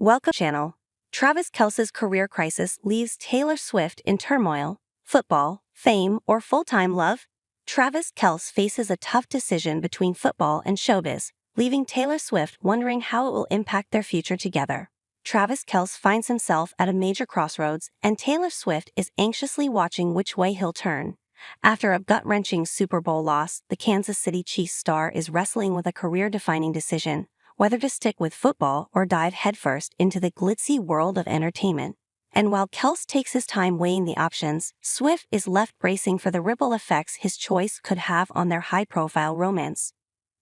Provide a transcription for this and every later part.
Welcome channel. Travis Kelce's career crisis leaves Taylor Swift in turmoil. Football, fame, or full-time love? Travis Kelce faces a tough decision between football and showbiz, leaving Taylor Swift wondering how it will impact their future together. Travis Kelce finds himself at a major crossroads, and Taylor Swift is anxiously watching which way he'll turn. After a gut-wrenching Super Bowl loss, the Kansas City Chiefs star is wrestling with a career-defining decision: whether to stick with football or dive headfirst into the glitzy world of entertainment. And while Kelce takes his time weighing the options, Swift is left bracing for the ripple effects his choice could have on their high-profile romance.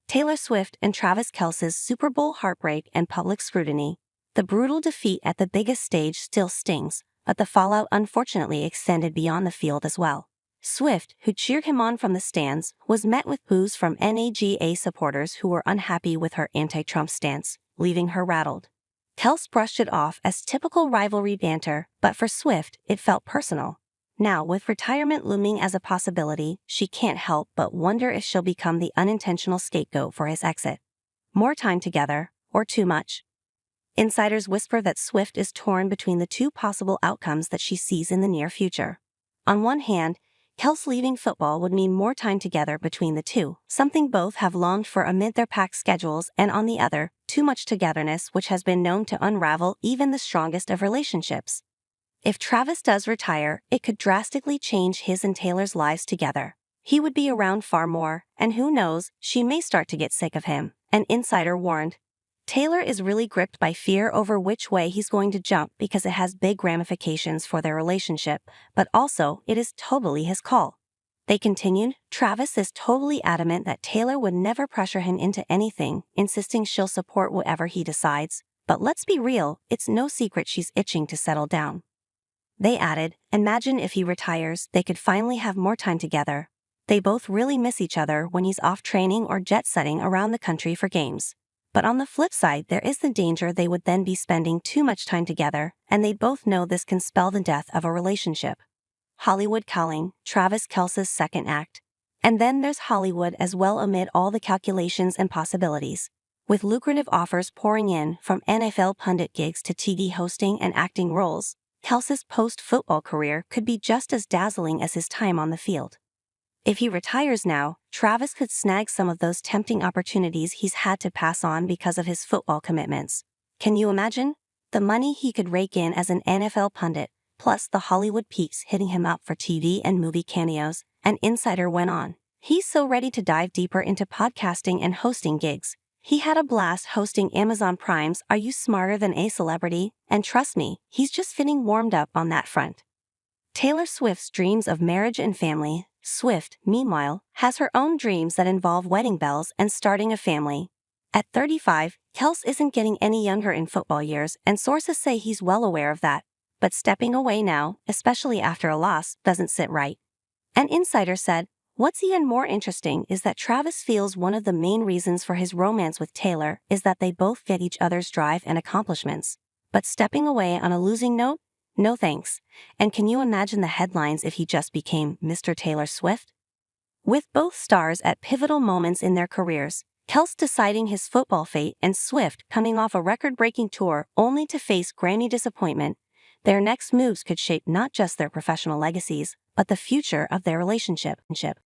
Taylor Swift and Travis Kelce's Super Bowl heartbreak and public scrutiny. The brutal defeat at the biggest stage still stings, but the fallout unfortunately extended beyond the field as well. Swift, who cheered him on from the stands, was met with boos from NAGA supporters who were unhappy with her anti-Trump stance, leaving her rattled. Kelce brushed it off as typical rivalry banter, but for Swift, it felt personal. Now, with retirement looming as a possibility, she can't help but wonder if she'll become the unintentional scapegoat for his exit. More time together, or too much? Insiders whisper that Swift is torn between the two possible outcomes that she sees in the near future. On one hand, Kelce leaving football would mean more time together between the two, something both have longed for amid their packed schedules, and on the other, too much togetherness, which has been known to unravel even the strongest of relationships. If Travis does retire, it could drastically change his and Taylor's lives together. He would be around far more, and who knows, she may start to get sick of him, an insider warned. Taylor is really gripped by fear over which way he's going to jump because it has big ramifications for their relationship, but also it is totally his call. They continued, Travis is totally adamant that Taylor would never pressure him into anything, insisting she'll support whatever he decides. But let's be real, it's no secret she's itching to settle down. They added, imagine if he retires, they could finally have more time together. They both really miss each other when he's off training or jet-setting around the country for games. But on the flip side, there is the danger they would then be spending too much time together, and they both know this can spell the death of a relationship. Hollywood calling, Travis Kelce's second act. And then there's Hollywood as well amid all the calculations and possibilities. With lucrative offers pouring in, from NFL pundit gigs to TV hosting and acting roles, Kelce's post-football career could be just as dazzling as his time on the field. If he retires now, Travis could snag some of those tempting opportunities he's had to pass on because of his football commitments. Can you imagine? The money he could rake in as an NFL pundit, plus the Hollywood peeps hitting him up for TV and movie cameos. An insider went on. He's so ready to dive deeper into podcasting and hosting gigs. He had a blast hosting Amazon Prime's Are You Smarter Than a Celebrity? And trust me, he's just getting warmed up on that front. Taylor Swift's dreams of marriage and family. Swift, meanwhile, has her own dreams that involve wedding bells and starting a family. At 35, Kelce isn't getting any younger in football years, and sources say he's well aware of that. But stepping away now, especially after a loss, doesn't sit right. An insider said, what's even more interesting is that Travis feels one of the main reasons for his romance with Taylor is that they both get each other's drive and accomplishments. But stepping away on a losing note? No thanks. And can you imagine the headlines if he just became Mr. Taylor Swift? With both stars at pivotal moments in their careers, Kelce deciding his football fate and Swift coming off a record-breaking tour only to face Grammy disappointment, their next moves could shape not just their professional legacies, but the future of their relationship.